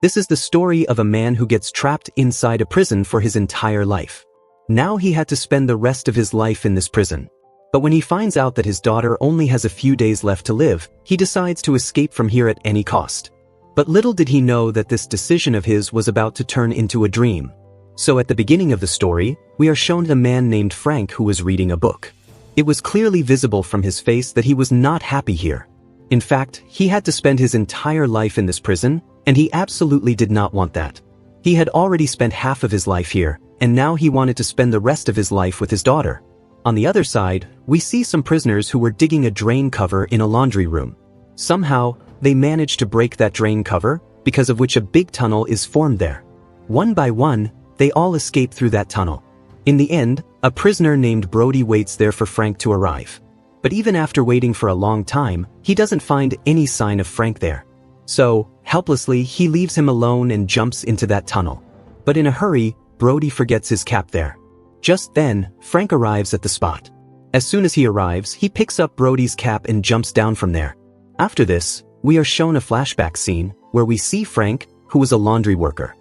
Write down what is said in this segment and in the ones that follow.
This is the story of a man who gets trapped inside a prison for his entire life. Now he had to spend the rest of his life in this prison. But when he finds out that his daughter only has a few days left to live, he decides to escape from here at any cost. But little did he know that this decision of his was about to turn into a dream. So at the beginning of the story, we are shown a man named Frank who was reading a book. It was clearly visible from his face that he was not happy here. In fact, he had to spend his entire life in this prison, and he absolutely did not want that. He had already spent half of his life here, and now he wanted to spend the rest of his life with his daughter. On the other side, we see some prisoners who were digging a drain cover in a laundry room. Somehow, they managed to break that drain cover, because of which a big tunnel is formed there. One by one, they all escape through that tunnel. In the end, a prisoner named Brody waits there for Frank to arrive. But even after waiting for a long time, he doesn't find any sign of Frank there. So, helplessly, he leaves him alone and jumps into that tunnel. But in a hurry, Brody forgets his cap there. Just then, Frank arrives at the spot. As soon as he arrives, he picks up Brody's cap and jumps down from there. After this, we are shown a flashback scene where we see Frank, who was a laundry worker.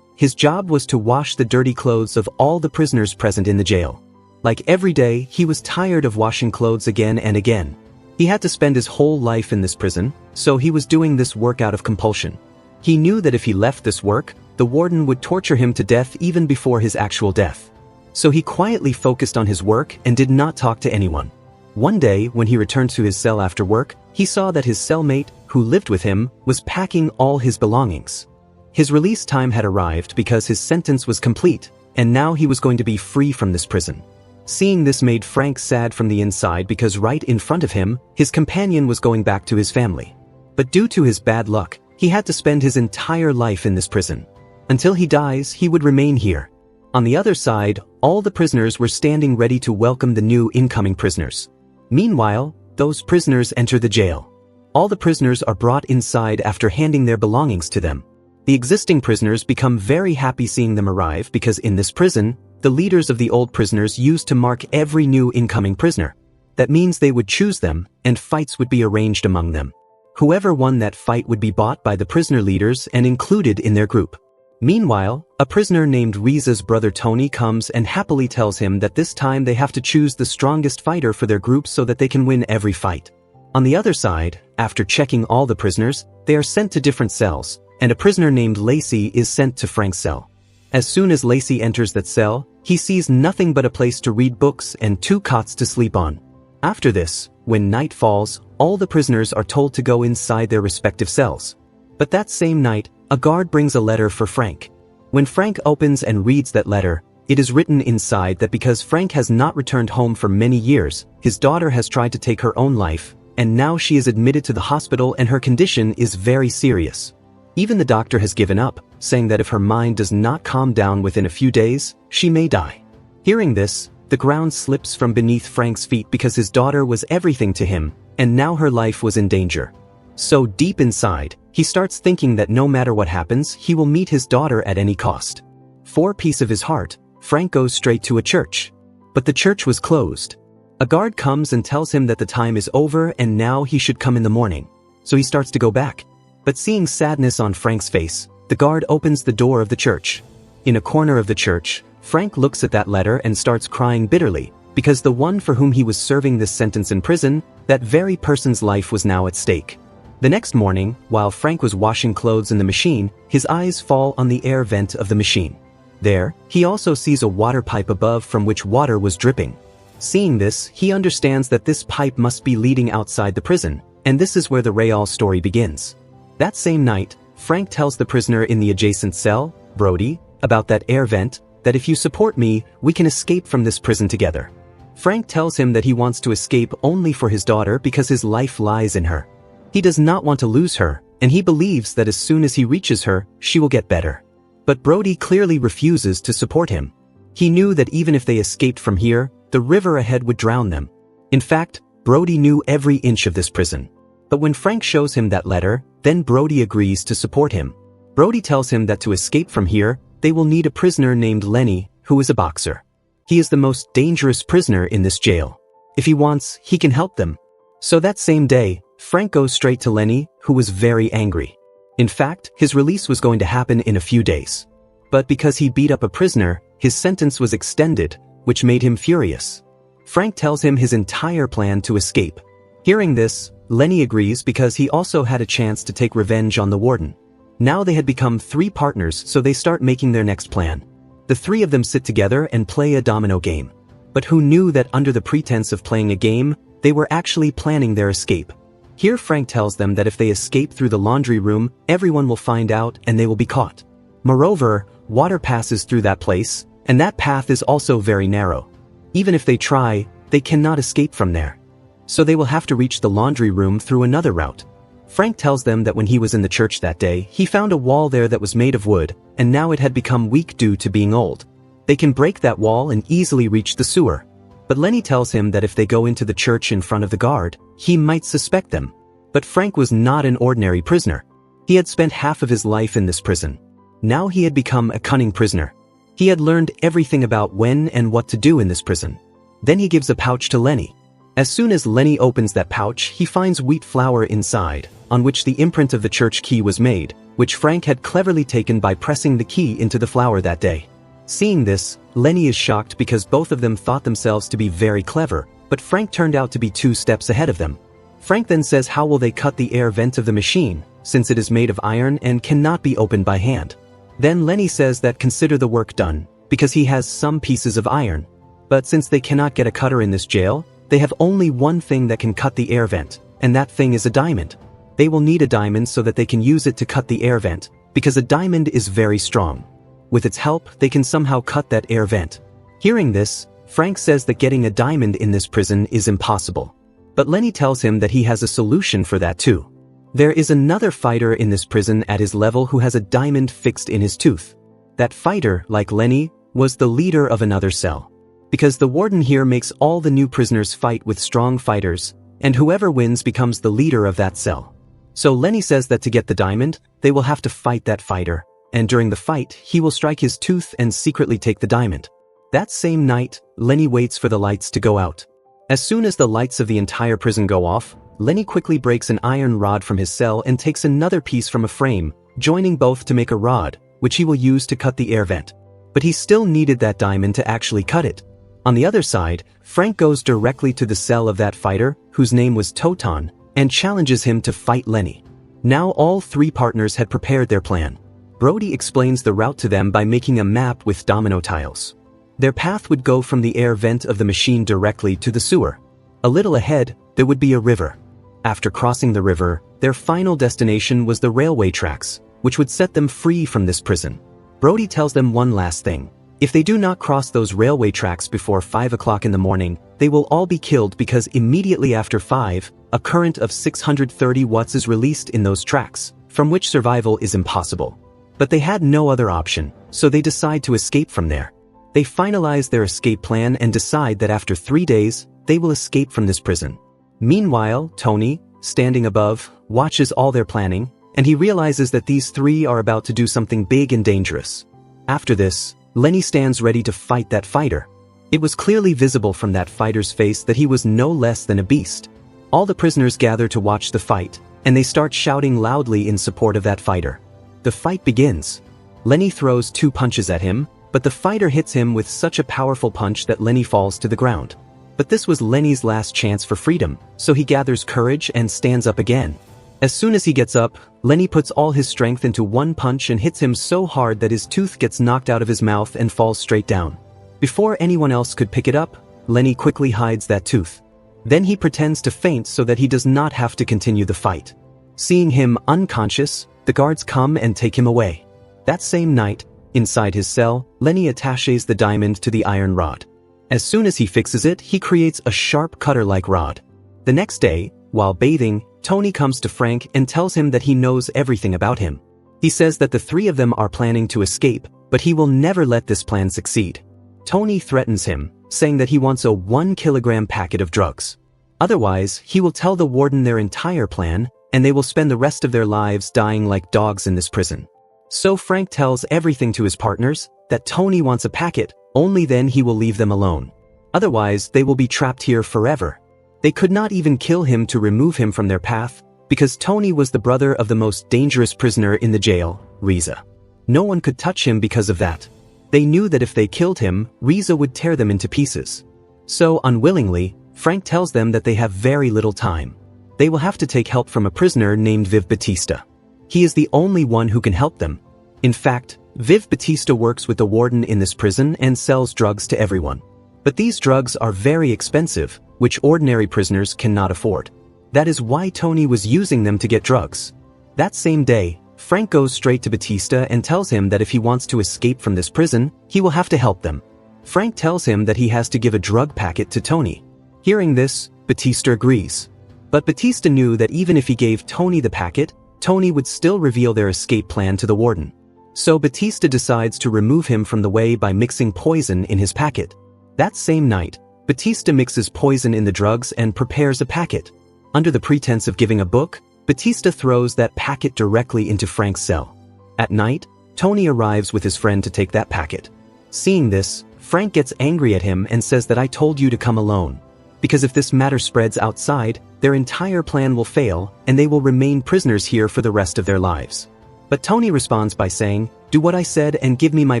His job was to wash the dirty clothes of all the prisoners present in the jail. Like every day, he was tired of washing clothes again and again. He had to spend his whole life in this prison, so he was doing this work out of compulsion. He knew that if he left this work, the warden would torture him to death even before his actual death. So he quietly focused on his work and did not talk to anyone. One day, when he returned to his cell after work, he saw that his cellmate, who lived with him, was packing all his belongings. His release time had arrived because his sentence was complete, and now he was going to be free from this prison. Seeing this made Frank sad from the inside because right in front of him, his companion was going back to his family. But due to his bad luck, he had to spend his entire life in this prison. Until he dies, he would remain here. On the other side, all the prisoners were standing ready to welcome the new incoming prisoners. Meanwhile, those prisoners enter the jail. All the prisoners are brought inside after handing their belongings to them. The existing prisoners become very happy seeing them arrive because in this prison, the leaders of the old prisoners used to mark every new incoming prisoner. That means they would choose them, and fights would be arranged among them. Whoever won that fight would be bought by the prisoner leaders and included in their group. Meanwhile, a prisoner named Riza's brother Tony comes and happily tells him that this time they have to choose the strongest fighter for their group so that they can win every fight. On the other side, after checking all the prisoners, they are sent to different cells, and a prisoner named Lacey is sent to Frank's cell. As soon as Lacey enters that cell, he sees nothing but a place to read books and 2 cots to sleep on. After this, when night falls, all the prisoners are told to go inside their respective cells. But that same night, a guard brings a letter for Frank. When Frank opens and reads that letter, it is written inside that because Frank has not returned home for many years, his daughter has tried to take her own life, and now she is admitted to the hospital and her condition is very serious. Even the doctor has given up, saying that if her mind does not calm down within a few days, she may die. Hearing this, the ground slips from beneath Frank's feet because his daughter was everything to him, and now her life was in danger. So deep inside, he starts thinking that no matter what happens, he will meet his daughter at any cost. For peace of his heart, Frank goes straight to a church. But the church was closed. A guard comes and tells him that the time is over and now he should come in the morning. So he starts to go back. But seeing sadness on Frank's face, the guard opens the door of the church. In a corner of the church, Frank looks at that letter and starts crying bitterly, because the one for whom he was serving this sentence in prison, that very person's life was now at stake. The next morning, while Frank was washing clothes in the machine, his eyes fall on the air vent of the machine. There, he also sees a water pipe above from which water was dripping. Seeing this, he understands that this pipe must be leading outside the prison, and this is where the Real story begins. That same night, Frank tells the prisoner in the adjacent cell, Brody, about that air vent, that if you support me, we can escape from this prison together. Frank tells him that he wants to escape only for his daughter because his life lies in her. He does not want to lose her, and he believes that as soon as he reaches her, she will get better. But Brody clearly refuses to support him. He knew that even if they escaped from here, the river ahead would drown them. In fact, Brody knew every inch of this prison. But when Frank shows him that letter, then Brody agrees to support him. Brody tells him that to escape from here, they will need a prisoner named Lenny, who is a boxer. He is the most dangerous prisoner in this jail. If he wants, he can help them. So that same day, Frank goes straight to Lenny, who was very angry. In fact, his release was going to happen in a few days. But because he beat up a prisoner, his sentence was extended, which made him furious. Frank tells him his entire plan to escape. Hearing this, Lenny agrees because he also had a chance to take revenge on the warden. Now they had become 3 partners, so they start making their next plan. The 3 of them sit together and play a domino game. But who knew that under the pretense of playing a game, they were actually planning their escape? Here Frank tells them that if they escape through the laundry room, everyone will find out and they will be caught. Moreover, water passes through that place, and that path is also very narrow. Even if they try, they cannot escape from there. So they will have to reach the laundry room through another route. Frank tells them that when he was in the church that day, he found a wall there that was made of wood, and now it had become weak due to being old. They can break that wall and easily reach the sewer. But Lenny tells him that if they go into the church in front of the guard, he might suspect them. But Frank was not an ordinary prisoner. He had spent half of his life in this prison. Now he had become a cunning prisoner. He had learned everything about when and what to do in this prison. Then he gives a pouch to Lenny. As soon as Lenny opens that pouch, he finds wheat flour inside, on which the imprint of the church key was made, which Frank had cleverly taken by pressing the key into the flour that day. Seeing this, Lenny is shocked because both of them thought themselves to be very clever, but Frank turned out to be 2 steps ahead of them. Frank then says how will they cut the air vent of the machine, since it is made of iron and cannot be opened by hand. Then Lenny says that consider the work done, because he has some pieces of iron. But since they cannot get a cutter in this jail, they have only one thing that can cut the air vent, and that thing is a diamond. They will need a diamond so that they can use it to cut the air vent, because a diamond is very strong. With its help, they can somehow cut that air vent. Hearing this, Frank says that getting a diamond in this prison is impossible. But Lenny tells him that he has a solution for that too. There is another fighter in this prison at his level who has a diamond fixed in his tooth. That fighter, like Lenny, was the leader of another cell. Because the warden here makes all the new prisoners fight with strong fighters, and whoever wins becomes the leader of that cell. So Lenny says that to get the diamond, they will have to fight that fighter, and during the fight, he will strike his tooth and secretly take the diamond. That same night, Lenny waits for the lights to go out. As soon as the lights of the entire prison go off, Lenny quickly breaks an iron rod from his cell and takes another piece from a frame, joining both to make a rod, which he will use to cut the air vent. But he still needed that diamond to actually cut it. On the other side, Frank goes directly to the cell of that fighter, whose name was Toton, and challenges him to fight Lenny. Now all 3 partners had prepared their plan. Brody explains the route to them by making a map with domino tiles. Their path would go from the air vent of the machine directly to the sewer. A little ahead, there would be a river. After crossing the river, their final destination was the railway tracks, which would set them free from this prison. Brody tells them one last thing. If they do not cross those railway tracks before 5 o'clock in the morning, they will all be killed because immediately after 5, a current of 630 watts is released in those tracks, from which survival is impossible. But they had no other option, so they decide to escape from there. They finalize their escape plan and decide that after 3 days, they will escape from this prison. Meanwhile, Tony, standing above, watches all their planning, and he realizes that these 3 are about to do something big and dangerous. After this, Lenny stands ready to fight that fighter. It was clearly visible from that fighter's face that he was no less than a beast. All the prisoners gather to watch the fight, and they start shouting loudly in support of that fighter. The fight begins. Lenny throws 2 punches at him, but the fighter hits him with such a powerful punch that Lenny falls to the ground. But this was Lenny's last chance for freedom, so he gathers courage and stands up again. As soon as he gets up, Lenny puts all his strength into one punch and hits him so hard that his tooth gets knocked out of his mouth and falls straight down. Before anyone else could pick it up, Lenny quickly hides that tooth. Then he pretends to faint so that he does not have to continue the fight. Seeing him unconscious, the guards come and take him away. That same night, inside his cell, Lenny attaches the diamond to the iron rod. As soon as he fixes it, he creates a sharp cutter-like rod. The next day, while bathing, Tony comes to Frank and tells him that he knows everything about him. He says that the 3 of them are planning to escape, but he will never let this plan succeed. Tony threatens him, saying that he wants a 1-kilogram packet of drugs. Otherwise, he will tell the warden their entire plan, and they will spend the rest of their lives dying like dogs in this prison. So Frank tells everything to his partners, that Tony wants a packet, only then he will leave them alone. Otherwise, they will be trapped here forever. They could not even kill him to remove him from their path, because Tony was the brother of the most dangerous prisoner in the jail, Reza. No one could touch him because of that. They knew that if they killed him, Reza would tear them into pieces. So, unwillingly, Frank tells them that they have very little time. They will have to take help from a prisoner named Viv Batista. He is the only one who can help them. In fact, Viv Batista works with the warden in this prison and sells drugs to everyone. But these drugs are very expensive, which ordinary prisoners cannot afford. That is why Tony was using them to get drugs. That same day, Frank goes straight to Batista and tells him that if he wants to escape from this prison, he will have to help them. Frank tells him that he has to give a drug packet to Tony. Hearing this, Batista agrees. But Batista knew that even if he gave Tony the packet, Tony would still reveal their escape plan to the warden. So Batista decides to remove him from the way by mixing poison in his packet. That same night, Batista mixes poison in the drugs and prepares a packet. Under the pretense of giving a book, Batista throws that packet directly into Frank's cell. At night, Tony arrives with his friend to take that packet. Seeing this, Frank gets angry at him and says that I told you to come alone. Because if this matter spreads outside, their entire plan will fail and they will remain prisoners here for the rest of their lives. But Tony responds by saying, do what I said and give me my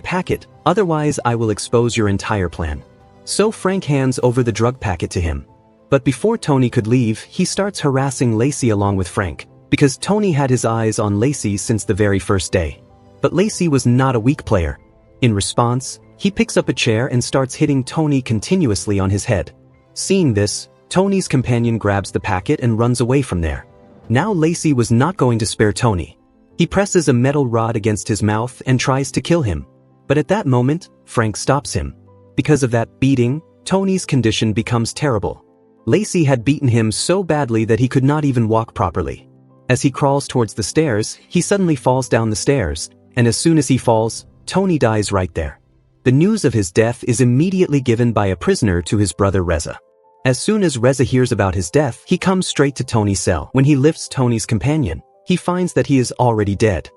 packet, otherwise I will expose your entire plan. So Frank hands over the drug packet to him. But before Tony could leave, he starts harassing Lacey along with Frank, because Tony had his eyes on Lacey since the very first day. But Lacey was not a weak player. In response, he picks up a chair and starts hitting Tony continuously on his head. Seeing this, Tony's companion grabs the packet and runs away from there. Now Lacey was not going to spare Tony. He presses a metal rod against his mouth and tries to kill him. But at that moment, Frank stops him. Because of that beating, Tony's condition becomes terrible. Lacey had beaten him so badly that he could not even walk properly. As he crawls towards the stairs, he suddenly falls down the stairs, and as soon as he falls, Tony dies right there. The news of his death is immediately given by a prisoner to his brother Reza. As soon as Reza hears about his death, he comes straight to Tony's cell. When he lifts Tony's companion, he finds that he is already dead.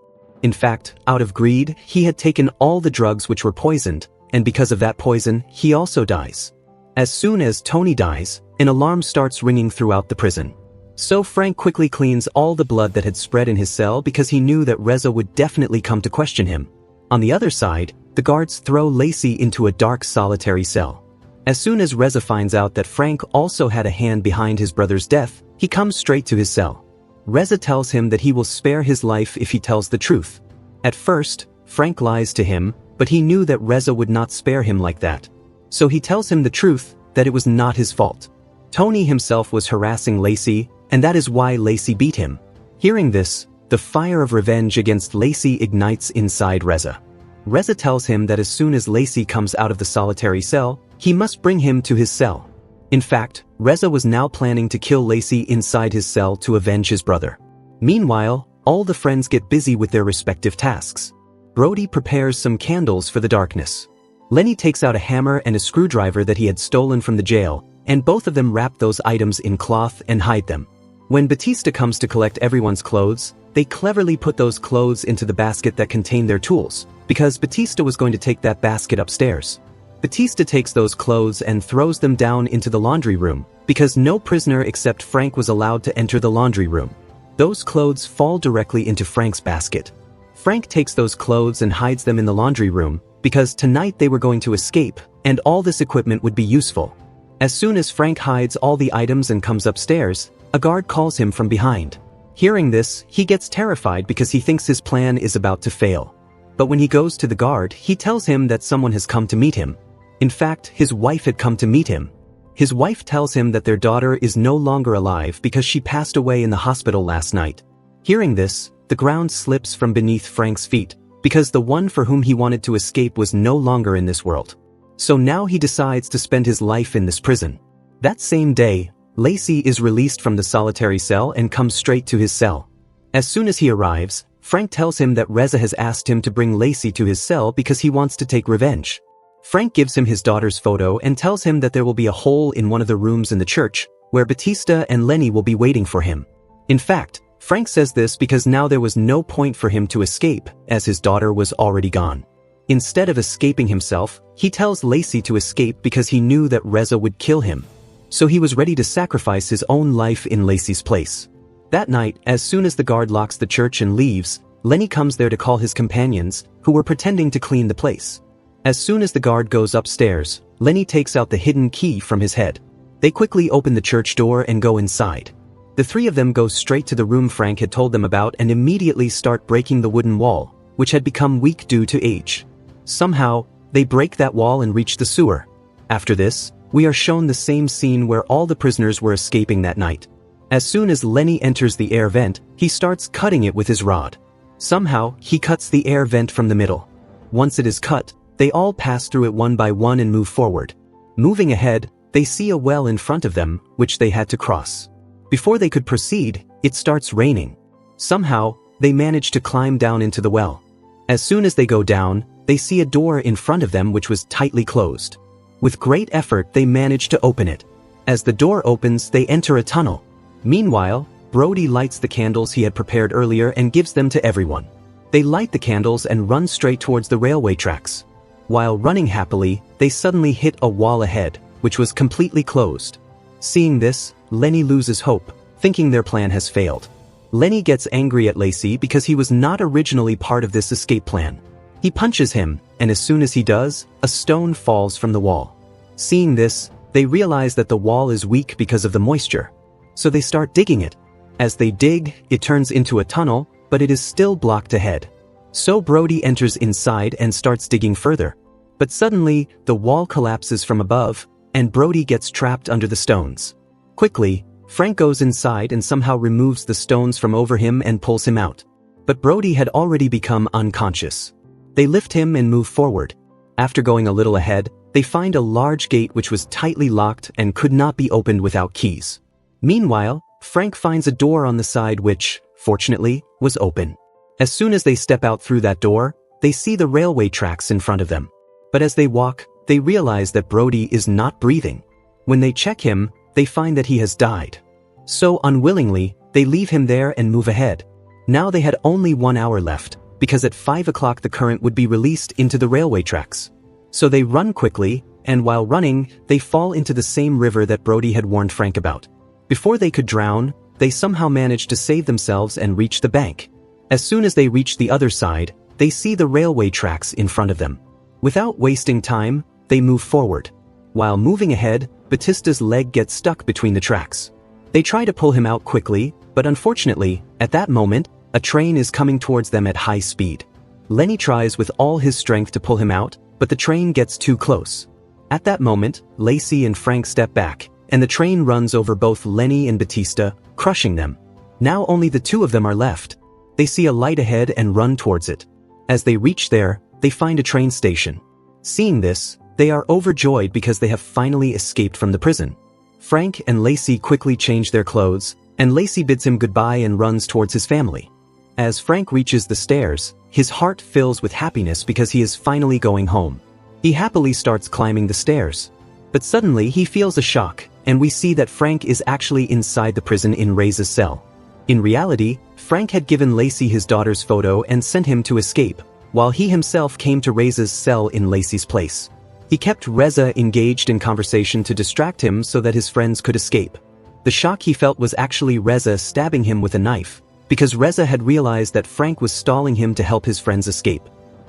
In fact, out of greed, he had taken all the drugs which were poisoned, and because of that poison, he also dies. As soon as Tony dies, an alarm starts ringing throughout the prison. So Frank quickly cleans all the blood that had spread in his cell because he knew that Reza would definitely come to question him. On the other side, the guards throw Lacey into a dark solitary cell. As soon as Reza finds out that Frank also had a hand behind his brother's death, he comes straight to his cell. Reza tells him that he will spare his life if he tells the truth. At first, Frank lies to him, but he knew that Reza would not spare him like that. So he tells him the truth, that it was not his fault. Tony himself was harassing Lacey, and that is why Lacey beat him. Hearing this, the fire of revenge against Lacey ignites inside Reza. Reza tells him that as soon as Lacey comes out of the solitary cell, he must bring him to his cell. In fact, Reza was now planning to kill Lacey inside his cell to avenge his brother. Meanwhile, all the friends get busy with their respective tasks. Brody prepares some candles for the darkness. Lenny takes out a hammer and a screwdriver that he had stolen from the jail, and both of them wrap those items in cloth and hide them. When Batista comes to collect everyone's clothes, they cleverly put those clothes into the basket that contained their tools, because Batista was going to take that basket upstairs. Batista takes those clothes and throws them down into the laundry room, because no prisoner except Frank was allowed to enter the laundry room. Those clothes fall directly into Frank's basket. Frank takes those clothes and hides them in the laundry room, because tonight they were going to escape, and all this equipment would be useful. As soon as Frank hides all the items and comes upstairs, a guard calls him from behind. Hearing this, he gets terrified because he thinks his plan is about to fail. But when he goes to the guard, he tells him that someone has come to meet him. In fact, his wife had come to meet him. His wife tells him that their daughter is no longer alive because she passed away in the hospital last night. Hearing this, the ground slips from beneath Frank's feet, because the one for whom he wanted to escape was no longer in this world. So now he decides to spend his life in this prison. That same day, Lacey is released from the solitary cell and comes straight to his cell. As soon as he arrives, Frank tells him that Reza has asked him to bring Lacey to his cell because he wants to take revenge. Frank gives him his daughter's photo and tells him that there will be a hole in one of the rooms in the church, where Batista and Lenny will be waiting for him. In fact, Frank says this because now there was no point for him to escape, as his daughter was already gone. Instead of escaping himself, he tells Lacey to escape because he knew that Reza would kill him. So he was ready to sacrifice his own life in Lacey's place. That night, as soon as the guard locks the church and leaves, Lenny comes there to call his companions, who were pretending to clean the place. As soon as the guard goes upstairs, Lenny takes out the hidden key from his head. They quickly open the church door and go inside. The three of them go straight to the room Frank had told them about and immediately start breaking the wooden wall, which had become weak due to age. Somehow, they break that wall and reach the sewer. After this, we are shown the same scene where all the prisoners were escaping that night. As soon as Lenny enters the air vent, he starts cutting it with his rod. Somehow, he cuts the air vent from the middle. Once it is cut, they all pass through it one by one and move forward. Moving ahead, they see a well in front of them, which they had to cross. Before they could proceed, it starts raining. Somehow, they manage to climb down into the well. As soon as they go down, they see a door in front of them which was tightly closed. With great effort, they manage to open it. As the door opens, they enter a tunnel. Meanwhile, Brody lights the candles he had prepared earlier and gives them to everyone. They light the candles and run straight towards the railway tracks. While running happily, they suddenly hit a wall ahead, which was completely closed. Seeing this, Lenny loses hope, thinking their plan has failed. Lenny gets angry at Lacey because he was not originally part of this escape plan. He punches him, and as soon as he does, a stone falls from the wall. Seeing this, they realize that the wall is weak because of the moisture. So they start digging it. As they dig, it turns into a tunnel, but it is still blocked ahead. So Brody enters inside and starts digging further. But suddenly, the wall collapses from above, and Brody gets trapped under the stones. Quickly, Frank goes inside and somehow removes the stones from over him and pulls him out. But Brody had already become unconscious. They lift him and move forward. After going a little ahead, they find a large gate which was tightly locked and could not be opened without keys. Meanwhile, Frank finds a door on the side which, fortunately, was open. As soon as they step out through that door, they see the railway tracks in front of them. But as they walk, they realize that Brody is not breathing. When they check him, they find that he has died. So unwillingly, they leave him there and move ahead. Now they had only 1 hour left, because at 5 o'clock the current would be released into the railway tracks. So they run quickly, and while running, they fall into the same river that Brody had warned Frank about. Before they could drown, they somehow manage to save themselves and reach the bank. As soon as they reach the other side, they see the railway tracks in front of them. Without wasting time, they move forward. While moving ahead, Batista's leg gets stuck between the tracks. They try to pull him out quickly, but unfortunately, at that moment, a train is coming towards them at high speed. Lenny tries with all his strength to pull him out, but the train gets too close. At that moment, Lacey and Frank step back, and the train runs over both Lenny and Batista, crushing them. Now only the two of them are left. They see a light ahead and run towards it. As they reach there, they find a train station. Seeing this, they are overjoyed because they have finally escaped from the prison. Frank and Lacey quickly change their clothes, and Lacey bids him goodbye and runs towards his family. As Frank reaches the stairs, his heart fills with happiness because he is finally going home. He happily starts climbing the stairs. But suddenly he feels a shock, and we see that Frank is actually inside the prison in Reza's cell. In reality, Frank had given Lacey his daughter's photo and sent him to escape, while he himself came to Reza's cell in Lacey's place. He kept Reza engaged in conversation to distract him so that his friends could escape. The shock he felt was actually Reza stabbing him with a knife, because Reza had realized that Frank was stalling him to help his friends escape.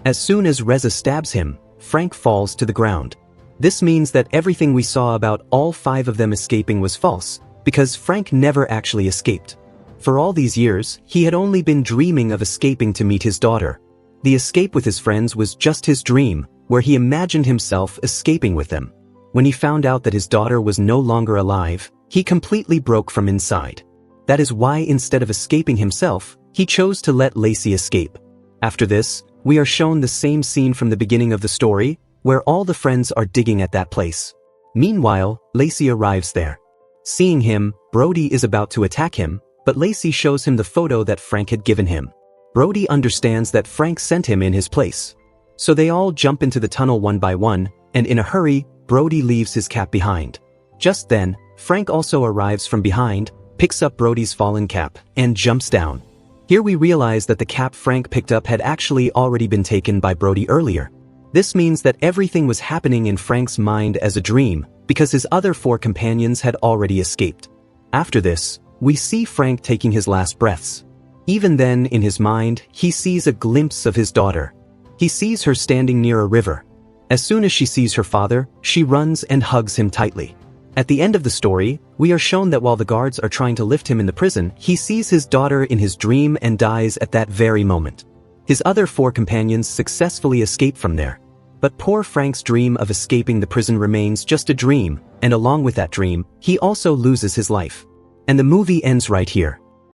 As soon as Reza stabs him, Frank falls to the ground. This means that everything we saw about all 5 of them escaping was false, because Frank never actually escaped. For all these years, he had only been dreaming of escaping to meet his daughter. The escape with his friends was just his dream, where he imagined himself escaping with them. When he found out that his daughter was no longer alive, he completely broke from inside. That is why instead of escaping himself, he chose to let Lacey escape. After this, we are shown the same scene from the beginning of the story, where all the friends are digging at that place. Meanwhile, Lacey arrives there. Seeing him, Brody is about to attack him, but Lacey shows him the photo that Frank had given him. Brody understands that Frank sent him in his place. So they all jump into the tunnel one by one, and in a hurry, Brody leaves his cap behind. Just then, Frank also arrives from behind, picks up Brody's fallen cap, and jumps down. Here we realize that the cap Frank picked up had actually already been taken by Brody earlier. This means that everything was happening in Frank's mind as a dream, because his other 4 companions had already escaped. After this, we see Frank taking his last breaths. Even then, in his mind, he sees a glimpse of his daughter. He sees her standing near a river. As soon as she sees her father, she runs and hugs him tightly. At the end of the story, we are shown that while the guards are trying to lift him in the prison, he sees his daughter in his dream and dies at that very moment. His other 4 companions successfully escape from there. But poor Frank's dream of escaping the prison remains just a dream, and along with that dream, he also loses his life. And the movie ends right here.